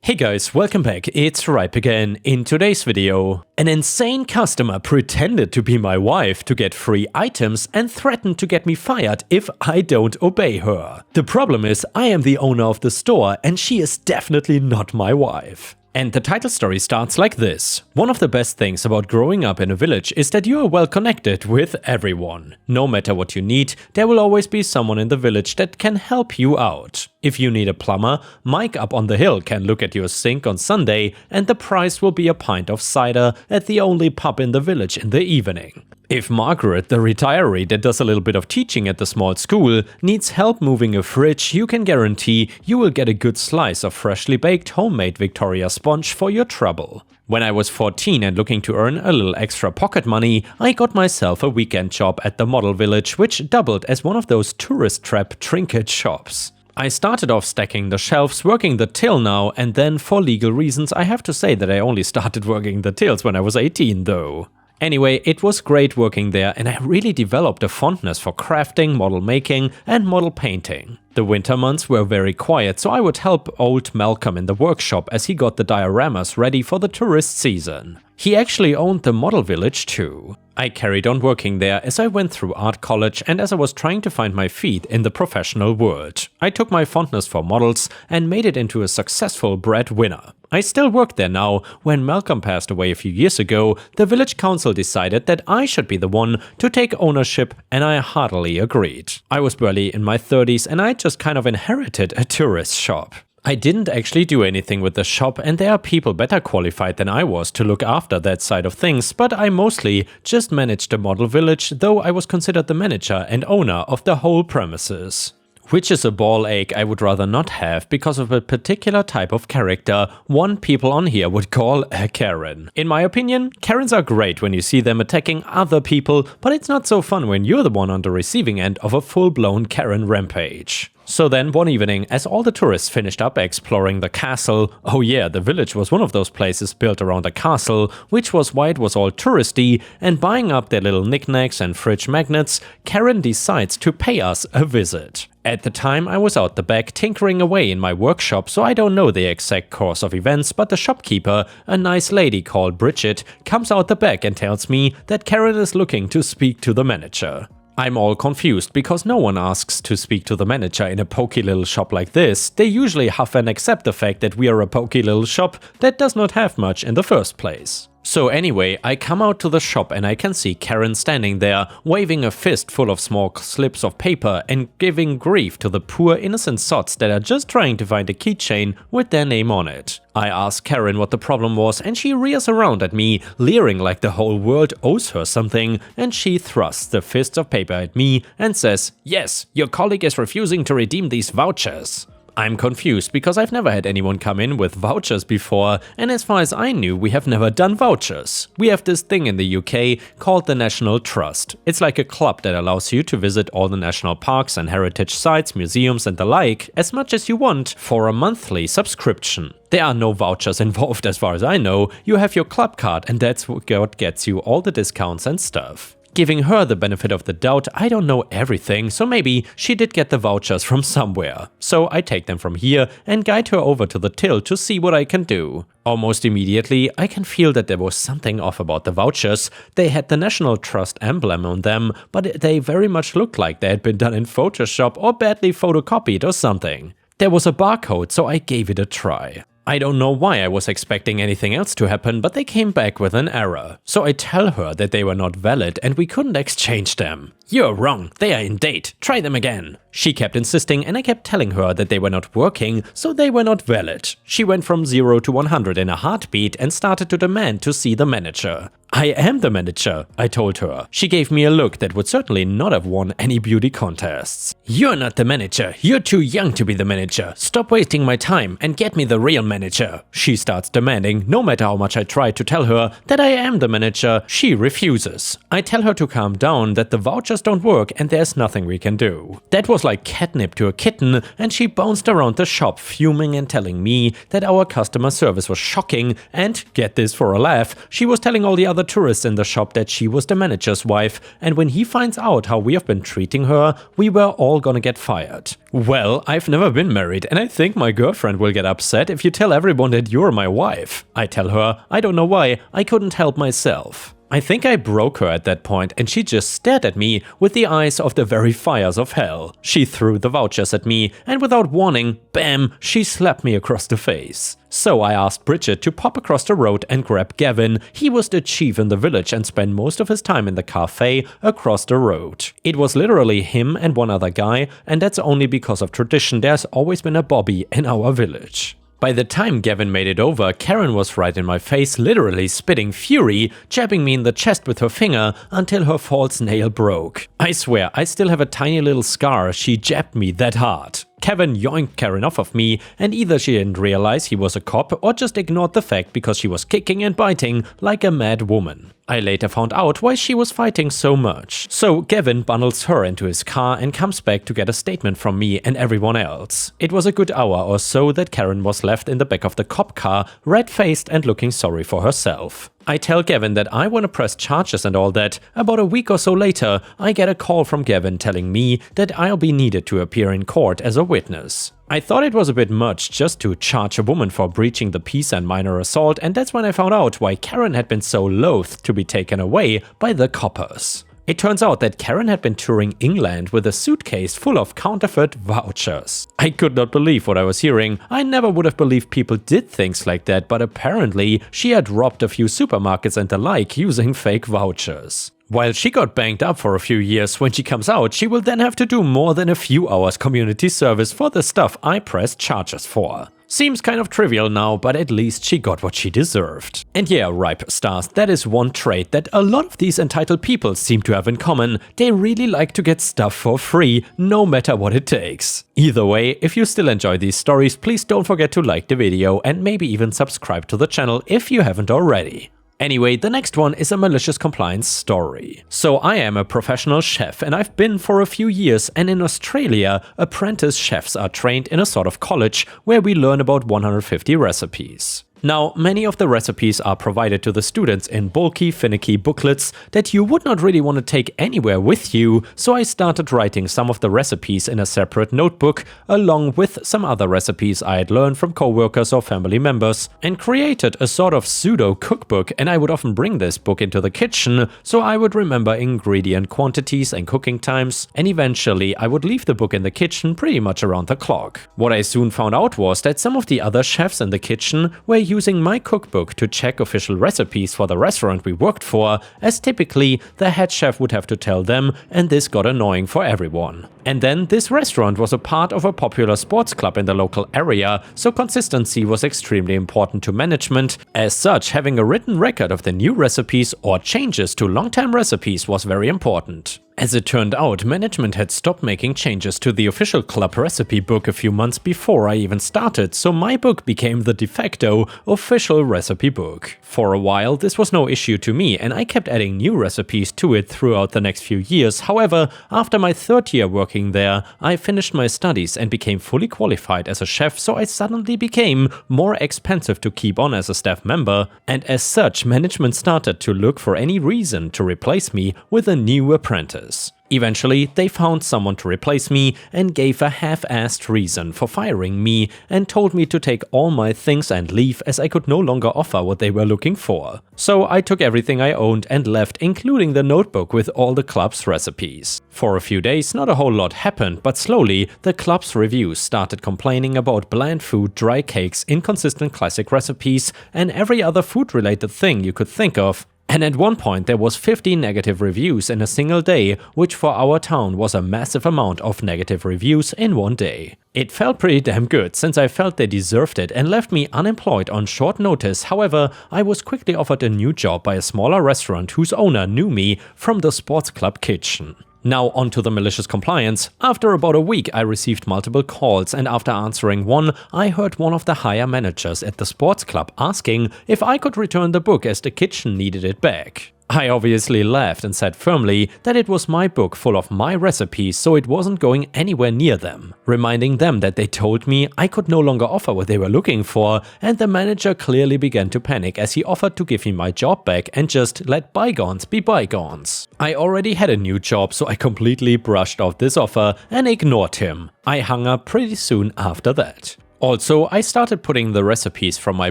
Hey guys, welcome back, it's Ripe again. In today's video, an insane customer pretended to be my wife to get free items and threatened to get me fired if I don't obey her. The problem is, I am the owner of the store and she is definitely not my wife. And the title story starts like this. One of the best things about growing up in a village is that you are well connected with everyone. No matter what you need, there will always be someone in the village that can help you out. If you need a plumber, Mike up on the hill can look at your sink on Sunday and the price will be a pint of cider at the only pub in the village in the evening. If Margaret, the retiree that does a little bit of teaching at the small school, needs help moving a fridge, you can guarantee you will get a good slice of freshly baked homemade Victoria sponge for your trouble. When I was 14 and looking to earn a little extra pocket money, I got myself a weekend job at the model village, which doubled as one of those tourist trap trinket shops. I started off stacking the shelves, working the till now, and then for legal reasons I have to say that I only started working the tills when I was 18 though. Anyway, it was great working there and I really developed a fondness for crafting, model making and model painting. The winter months were very quiet, so I would help old Malcolm in the workshop as he got the dioramas ready for the tourist season. He actually owned the model village too. I carried on working there as I went through art college and as I was trying to find my feet in the professional world. I took my fondness for models and made it into a successful breadwinner. I still work there now. When Malcolm passed away a few years ago, the village council decided that I should be the one to take ownership and I heartily agreed. I was barely in my 30s and I just kind of inherited a tourist shop. I didn't actually do anything with the shop and there are people better qualified than I was to look after that side of things, but I mostly just managed the model village, though I was considered the manager and owner of the whole premises. Which is a ball ache I would rather not have because of a particular type of character one people on here would call a Karen. In my opinion, Karens are great when you see them attacking other people, but it's not so fun when you're the one on the receiving end of a full-blown Karen rampage. So then one evening, as all the tourists finished up exploring the castle, oh yeah, the village was one of those places built around a castle, which was why it was all touristy, and buying up their little knickknacks and fridge magnets, Karen decides to pay us a visit. At the time I was out the back tinkering away in my workshop, so I don't know the exact course of events, but the shopkeeper, a nice lady called Bridget, comes out the back and tells me that Karen is looking to speak to the manager. I'm all confused because no one asks to speak to the manager in a pokey little shop like this. They usually huff and accept the fact that we are a pokey little shop that does not have much in the first place. So anyway, I come out to the shop and I can see Karen standing there, waving a fist full of small slips of paper and giving grief to the poor innocent sots that are just trying to find a keychain with their name on it. I ask Karen what the problem was and she rears around at me, leering like the whole world owes her something, and she thrusts the fists of paper at me and says, "Yes, your colleague is refusing to redeem these vouchers." I'm confused because I've never had anyone come in with vouchers before, and as far as I knew we have never done vouchers. We have this thing in the UK called the National Trust. It's like a club that allows you to visit all the national parks and heritage sites, museums and the like as much as you want for a monthly subscription. There are no vouchers involved as far as I know, you have your club card and that's what gets you all the discounts and stuff. Giving her the benefit of the doubt, I don't know everything, so maybe she did get the vouchers from somewhere. So I take them from here and guide her over to the till to see what I can do. Almost immediately, I can feel that there was something off about the vouchers. They had the National Trust emblem on them, but they very much looked like they had been done in Photoshop or badly photocopied or something. There was a barcode, so I gave it a try. I don't know why I was expecting anything else to happen, but they came back with an error. So I tell her that they were not valid and we couldn't exchange them. "You're wrong, they are in date, try them again." She kept insisting and I kept telling her that they were not working, so they were not valid. She went from 0 to 100 in a heartbeat and started to demand to see the manager. "I am the manager," I told her. She gave me a look that would certainly not have won any beauty contests. "You're not the manager, you're too young to be the manager. Stop wasting my time and get me the real manager." She starts demanding. No matter how much I try to tell her that I am the manager, she refuses. I tell her to calm down, that the vouchers don't work and there's nothing we can do. That was like catnip to a kitten and she bounced around the shop fuming and telling me that our customer service was shocking and, get this for a laugh, she was telling all the other other tourists in the shop that she was the manager's wife, and when he finds out how we have been treating her, we were all gonna get fired. Well, I've never been married, and I think my girlfriend will get upset if you tell everyone that you're my wife. I tell her, I don't know why, I couldn't help myself. I think I broke her at that point, and she just stared at me with the eyes of the very fires of hell. She threw the vouchers at me, and without warning, bam, she slapped me across the face. So I asked Bridget to pop across the road and grab Gavin. He was the chief in the village and spent most of his time in the cafe across the road. It was literally him and one other guy, and that's only because of tradition. There's always been a Bobby in our village. By the time Gavin made it over, Karen was right in my face, literally spitting fury, jabbing me in the chest with her finger until her false nail broke. I swear, I still have a tiny little scar, she jabbed me that hard. Kevin yoinked Karen off of me, and either she didn't realize he was a cop or just ignored the fact because she was kicking and biting like a mad woman. I later found out why she was fighting so much. So Gavin bundles her into his car and comes back to get a statement from me and everyone else. It was a good hour or so that Karen was left in the back of the cop car, red-faced and looking sorry for herself. I tell Gavin that I want to press charges and all that. About a week or so later, I get a call from Gavin telling me that I'll be needed to appear in court as a witness. I thought it was a bit much just to charge a woman for breaching the peace and minor assault, and that's when I found out why Karen had been so loath to be taken away by the coppers. It turns out that Karen had been touring England with a suitcase full of counterfeit vouchers. I could not believe what I was hearing. I never would have believed people did things like that, but apparently she had robbed a few supermarkets and the like using fake vouchers. While she got banged up for a few years, when she comes out, she will then have to do more than a few hours community service for the stuff I pressed charges for. Seems kind of trivial now, but at least she got what she deserved. And yeah, Ripe Stars, that is one trait that a lot of these entitled people seem to have in common. They really like to get stuff for free, no matter what it takes. Either way, if you still enjoy these stories, please don't forget to like the video and maybe even subscribe to the channel if you haven't already. Anyway, the next one is a malicious compliance story. So I am a professional chef and I've been for a few years, and in Australia, apprentice chefs are trained in a sort of college where we learn about 150 recipes. Now, many of the recipes are provided to the students in bulky, finicky booklets that you would not really want to take anywhere with you, so I started writing some of the recipes in a separate notebook, along with some other recipes I had learned from coworkers or family members, and created a sort of pseudo cookbook. And I would often bring this book into the kitchen, so I would remember ingredient quantities and cooking times, and eventually I would leave the book in the kitchen pretty much around the clock. What I soon found out was that some of the other chefs in the kitchen were using my cookbook to check official recipes for the restaurant we worked for, as typically the head chef would have to tell them, and this got annoying for everyone. And then this restaurant was a part of a popular sports club in the local area, so consistency was extremely important to management. As such, having a written record of the new recipes or changes to long-time recipes was very important. As it turned out, management had stopped making changes to the official club recipe book a few months before I even started, so my book became the de facto official recipe book. For a while, this was no issue to me, and I kept adding new recipes to it throughout the next few years. However, after my third year working there, I finished my studies and became fully qualified as a chef, so I suddenly became more expensive to keep on as a staff member, and as such, management started to look for any reason to replace me with a new apprentice. Eventually, they found someone to replace me and gave a half-assed reason for firing me and told me to take all my things and leave, as I could no longer offer what they were looking for. So I took everything I owned and left, including the notebook with all the club's recipes. For a few days, not a whole lot happened, but slowly the club's reviews started complaining about bland food, dry cakes, inconsistent classic recipes, and every other food-related thing you could think of. And at one point there was 50 negative reviews in a single day, which for our town was a massive amount of negative reviews in one day. It felt pretty damn good, since I felt they deserved it and left me unemployed on short notice. However, I was quickly offered a new job by a smaller restaurant whose owner knew me from the sports club kitchen. Now onto the malicious compliance. After about a week I received multiple calls, and after answering one, I heard one of the higher managers at the sports club asking if I could return the book as the kitchen needed it back. I obviously laughed and said firmly that it was my book full of my recipes, so it wasn't going anywhere near them, reminding them that they told me I could no longer offer what they were looking for, and the manager clearly began to panic as he offered to give me my job back and just let bygones be bygones. I already had a new job, so I completely brushed off this offer and ignored him. I hung up pretty soon after that. Also, I started putting the recipes from my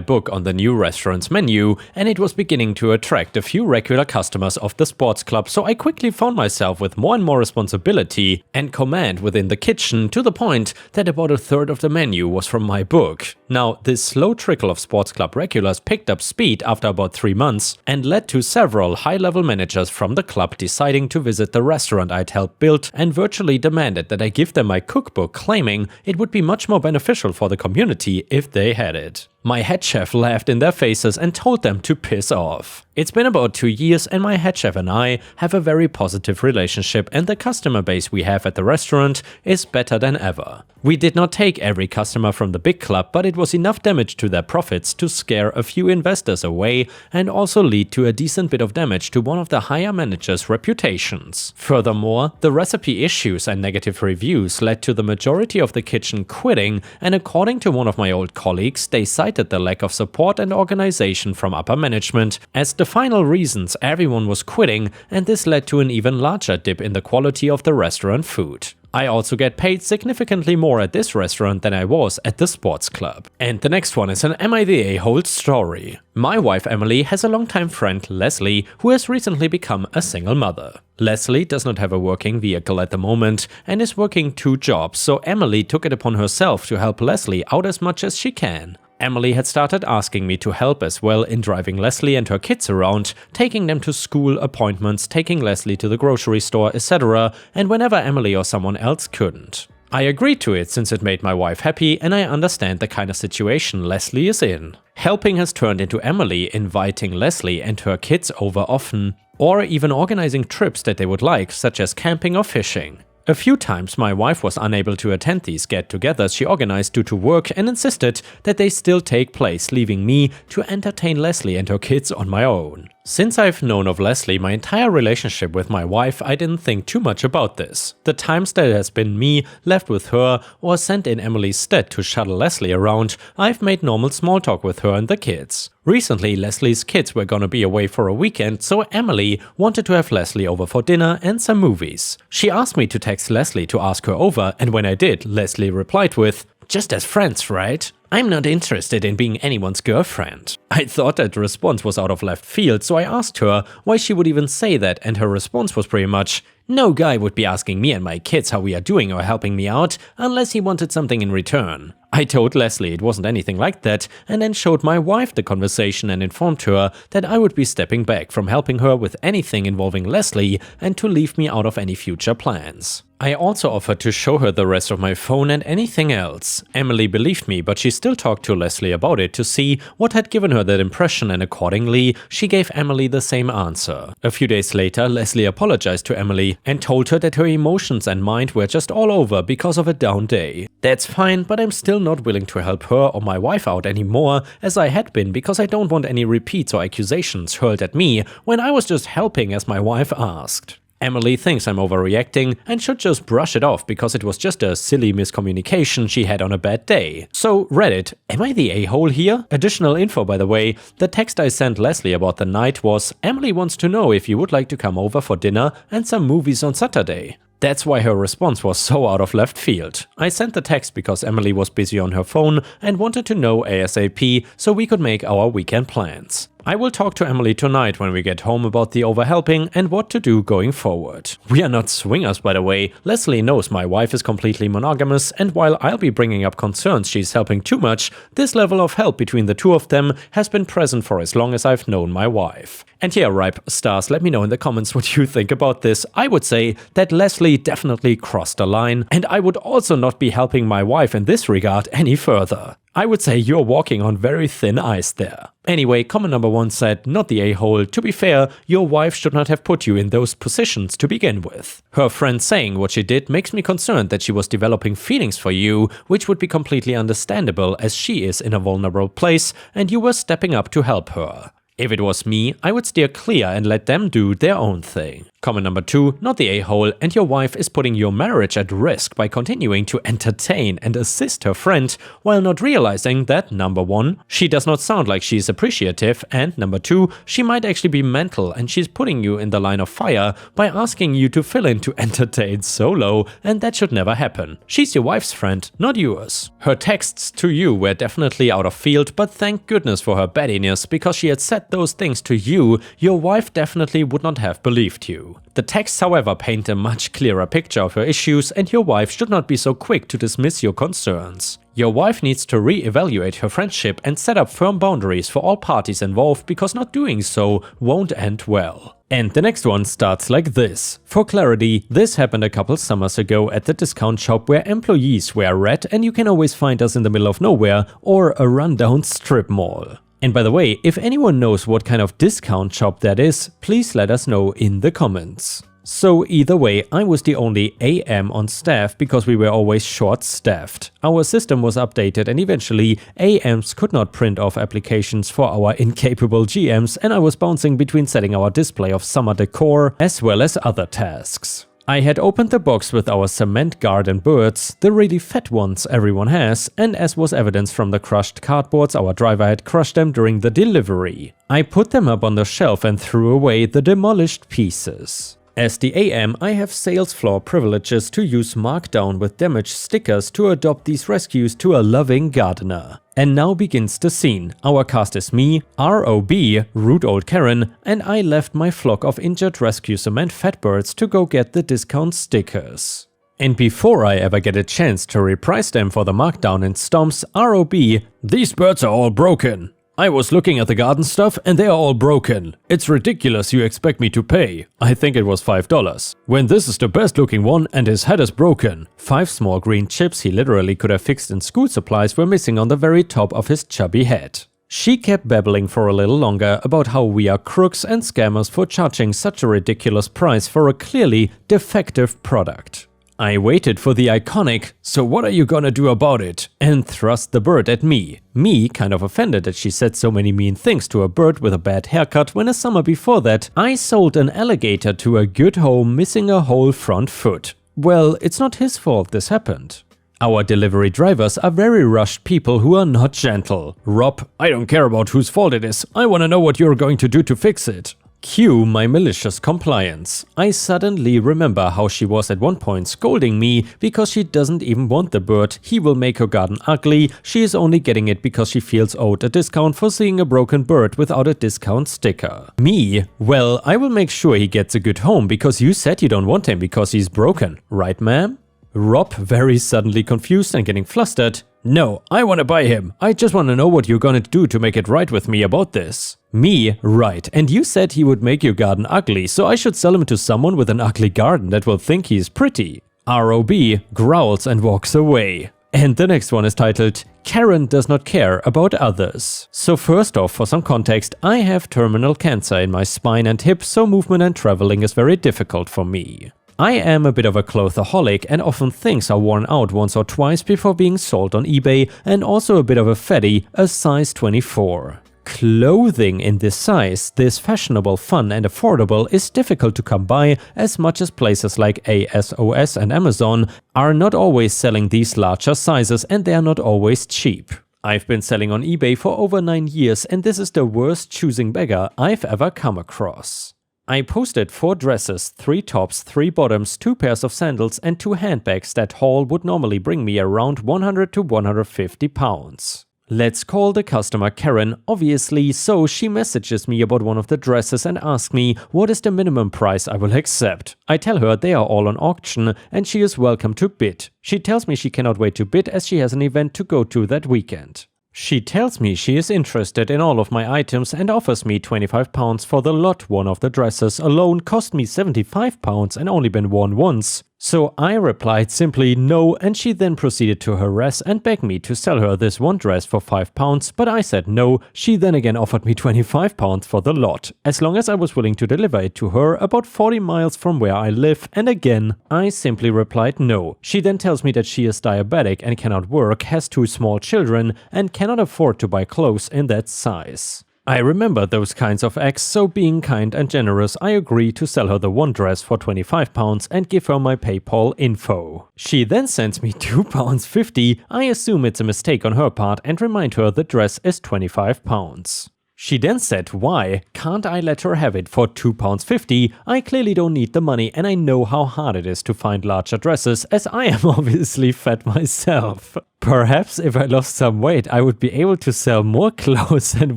book on the new restaurant's menu, and it was beginning to attract a few regular customers of the sports club, so I quickly found myself with more and more responsibility and command within the kitchen, to the point that about a third of the menu was from my book. Now, this slow trickle of sports club regulars picked up speed after about 3 months and led to several high-level managers from the club deciding to visit the restaurant I'd helped build and virtually demanded that I give them my cookbook, claiming it would be much more beneficial for the community if they had it. My head chef laughed in their faces and told them to piss off. It's been about 2 years and my head chef and I have a very positive relationship, and the customer base we have at the restaurant is better than ever. We did not take every customer from the big club, but it was enough damage to their profits to scare a few investors away and also lead to a decent bit of damage to one of the higher managers' reputations. Furthermore, the recipe issues and negative reviews led to the majority of the kitchen quitting, and according to one of my old colleagues, they cited the lack of support and organization from upper management as the final reasons everyone was quitting, and this led to an even larger dip in the quality of the restaurant food. I also get paid significantly more at this restaurant than I was at the sports club. And the next one is an Am I the A-hole story. My wife Emily has a longtime friend Leslie, who has recently become a single mother. Leslie does not have a working vehicle at the moment and is working 2 jobs, so Emily took it upon herself to help Leslie out as much as she can. Emily had started asking me to help as well in driving Leslie and her kids around, taking them to school appointments, taking Leslie to the grocery store, etc., and whenever Emily or someone else couldn't. I agreed to it since it made my wife happy, and I understand the kind of situation Leslie is in. Helping has turned into Emily inviting Leslie and her kids over often, or even organizing trips that they would like, such as camping or fishing. A few times my wife was unable to attend these get-togethers she organized due to work and insisted that they still take place, leaving me to entertain Leslie and her kids on my own. Since I've known of Leslie my entire relationship with my wife, I didn't think too much about this. The times that it has been me left with her or sent in Emily's stead to shuttle Leslie around, I've made normal small talk with her and the kids. Recently, Leslie's kids were gonna be away for a weekend, so Emily wanted to have Leslie over for dinner and some movies. She asked me to text Leslie to ask her over, and when I did, Leslie replied with, "Just as friends, right? I'm not interested in being anyone's girlfriend." I thought that response was out of left field, so I asked her why she would even say that, and her response was pretty much, "No guy would be asking me and my kids how we are doing or helping me out unless he wanted something in return." I told Leslie it wasn't anything like that, and then showed my wife the conversation and informed her that I would be stepping back from helping her with anything involving Leslie and to leave me out of any future plans. I also offered to show her the rest of my phone and anything else. Emily believed me, but she still talked to Leslie about it to see what had given her that impression, and accordingly, she gave Emily the same answer. A few days later, Leslie apologized to Emily and told her that her emotions and mind were just all over because of a down day. That's fine, but I'm still not willing to help her or my wife out anymore as I had been, because I don't want any repeats or accusations hurled at me when I was just helping as my wife asked. Emily thinks I'm overreacting and should just brush it off because it was just a silly miscommunication she had on a bad day. So Reddit, am I the a-hole here? Additional info by the way, the text I sent Leslie about the night was, "Emily wants to know if you would like to come over for dinner and some movies on Saturday." That's why her response was so out of left field. I sent the text because Emily was busy on her phone and wanted to know ASAP so we could make our weekend plans. I will talk to Emily tonight when we get home about the overhelping and what to do going forward. We are not swingers, by the way. Leslie knows my wife is completely monogamous, and while I'll be bringing up concerns she's helping too much, this level of help between the two of them has been present for as long as I've known my wife. And yeah, ripe stars, let me know in the comments what you think about this. I would say that Leslie definitely crossed the line, and I would also not be helping my wife in this regard any further. I would say you're walking on very thin ice there. Anyway, comment number 1 said, not the a-hole. To be fair, your wife should not have put you in those positions to begin with. Her friend saying what she did makes me concerned that she was developing feelings for you, which would be completely understandable as she is in a vulnerable place and you were stepping up to help her. If it was me, I would steer clear and let them do their own thing. Comment number 2, not the a-hole, and your wife is putting your marriage at risk by continuing to entertain and assist her friend while not realizing that number 1, she does not sound like she's appreciative, and number 2, she might actually be mental and she's putting you in the line of fire by asking you to fill in to entertain solo, and that should never happen. She's your wife's friend, not yours. Her texts to you were definitely out of field, but thank goodness for her battiness, because she had said those things to you, your wife definitely would not have believed you. The texts, however, paint a much clearer picture of her issues, and your wife should not be so quick to dismiss your concerns. Your wife needs to re-evaluate her friendship and set up firm boundaries for all parties involved, because not doing so won't end well. And the next one starts like this. For clarity, this happened a couple summers ago at the discount shop where employees wear red, and you can always find us in the middle of nowhere or a rundown strip mall. And by the way, if anyone knows what kind of discount shop that is, please let us know in the comments. So either way, I was the only AM on staff because we were always short-staffed. Our system was updated and eventually AMs could not print off applications for our incapable GMs, and I was bouncing between setting our display of summer decor as well as other tasks. I had opened the box with our cement garden birds, the really fat ones everyone has, and as was evidence from the crushed cardboards, our driver had crushed them during the delivery. I put them up on the shelf and threw away the demolished pieces. As the AM, I have sales floor privileges to use markdown with damaged stickers to adopt these rescues to a loving gardener. And now begins the scene. Our cast is me, ROB, rude old Karen, and I left my flock of injured rescue cement fatbirds to go get the discount stickers. And before I ever get a chance to reprise them for the markdown and stomps, ROB, these birds are all broken. I was looking at the garden stuff and they are all broken. It's ridiculous you expect me to pay. I think it was $5. When this is the best looking one and his head is broken. 5 small green chips he literally could have fixed in school supplies were missing on the very top of his chubby head. She kept babbling for a little longer about how we are crooks and scammers for charging such a ridiculous price for a clearly defective product. I waited for the iconic, "So what are you gonna do about it?" and thrust the bird at me. Me kind of offended that she said so many mean things to a bird with a bad haircut when a summer before that I sold an alligator to a good home missing a whole front foot. Well, it's not his fault this happened. Our delivery drivers are very rushed people who are not gentle. Rob, I don't care about whose fault it is, I wanna know what you're going to do to fix it. Cue my malicious compliance. I suddenly remember how she was at one point scolding me because she doesn't even want the bird, he will make her garden ugly, she is only getting it because she feels owed a discount for seeing a broken bird without a discount sticker. Me? Well, I will make sure he gets a good home because you said you don't want him because he's broken, right ma'am? Rob, very suddenly confused and getting flustered. No, I wanna buy him. I just wanna know what you're gonna do to make it right with me about this. Me? Right. And you said he would make your garden ugly, so I should sell him to someone with an ugly garden that will think he's pretty. ROB growls and walks away. And the next one is titled, Karen does not care about others. So first off, for some context, I have terminal cancer in my spine and hip, so movement and traveling is very difficult for me. I am a bit of a clothaholic and often things are worn out once or twice before being sold on eBay, and also a bit of a fatty, a size 24. Clothing in this size, this fashionable, fun and affordable, is difficult to come by as much as places like ASOS and Amazon are not always selling these larger sizes and they are not always cheap. I've been selling on eBay for over 9 years and this is the worst choosing beggar I've ever come across. I posted 4 dresses, 3 tops, 3 bottoms, 2 pairs of sandals and 2 handbags. That haul would normally bring me around 100 to 150 pounds. Let's call the customer Karen, obviously, so she messages me about one of the dresses and asks me what is the minimum price I will accept. I tell her they are all on auction and she is welcome to bid. She tells me she cannot wait to bid as she has an event to go to that weekend. She tells me she is interested in all of my items and offers me £25 for the lot. One of the dresses alone cost me £75 and only been worn once. So I replied simply no, and she then proceeded to harass and beg me to sell her this one dress for £5, but I said no. She then again offered me £25 for the lot, as long as I was willing to deliver it to her about 40 miles from where I live, and again, I simply replied no. She then tells me that she is diabetic and cannot work, has 2 small children, and cannot afford to buy clothes in that size. I remember those kinds of acts, so being kind and generous, I agree to sell her the one dress for £25 and give her my PayPal info. She then sends me £2.50. I assume it's a mistake on her part and remind her the dress is £25. She then said, why can't I let her have it for £2.50? I clearly don't need the money and I know how hard it is to find larger dresses, as I am obviously fat myself. Perhaps if I lost some weight I would be able to sell more clothes and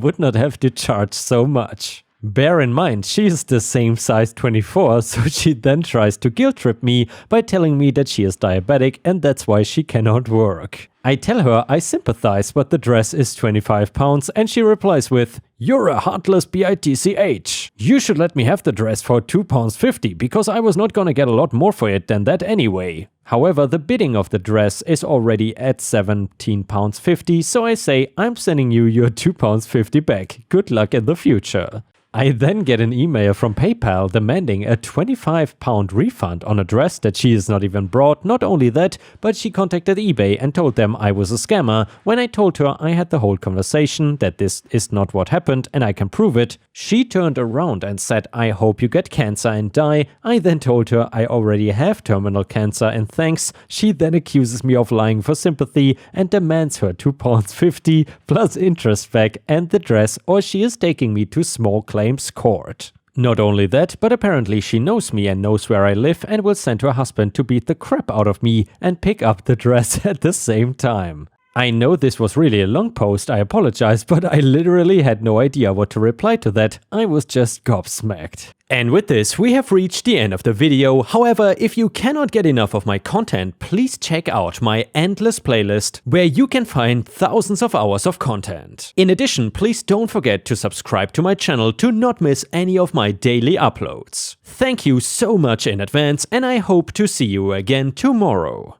would not have to charge so much. Bear in mind, she is the same size 24, so she then tries to guilt trip me by telling me that she is diabetic and that's why she cannot work. I tell her I sympathize, but the dress is £25 and she replies with, "You're a heartless bitch. You should let me have the dress for £2.50 because I was not gonna get a lot more for it than that anyway." However, the bidding of the dress is already at £17.50, so I say, I'm sending you your £2.50 back. Good luck in the future. I then get an email from PayPal demanding a £25 refund on a dress that she has not even brought. Not only that, but she contacted eBay and told them I was a scammer. When I told her I had the whole conversation, that this is not what happened and I can prove it, she turned around and said, "I hope you get cancer and die." I then told her I already have terminal cancer and thanks. She then accuses me of lying for sympathy and demands her £2.50 plus interest back and the dress, or she is taking me to small claims court. Not only that, but apparently she knows me and knows where I live and will send her husband to beat the crap out of me and pick up the dress at the same time. I know this was really a long post, I apologize, but I literally had no idea what to reply to that. I was just gobsmacked. And with this, we have reached the end of the video. However, if you cannot get enough of my content, please check out my endless playlist, where you can find thousands of hours of content. In addition, please don't forget to subscribe to my channel to not miss any of my daily uploads. Thank you so much in advance, and I hope to see you again tomorrow.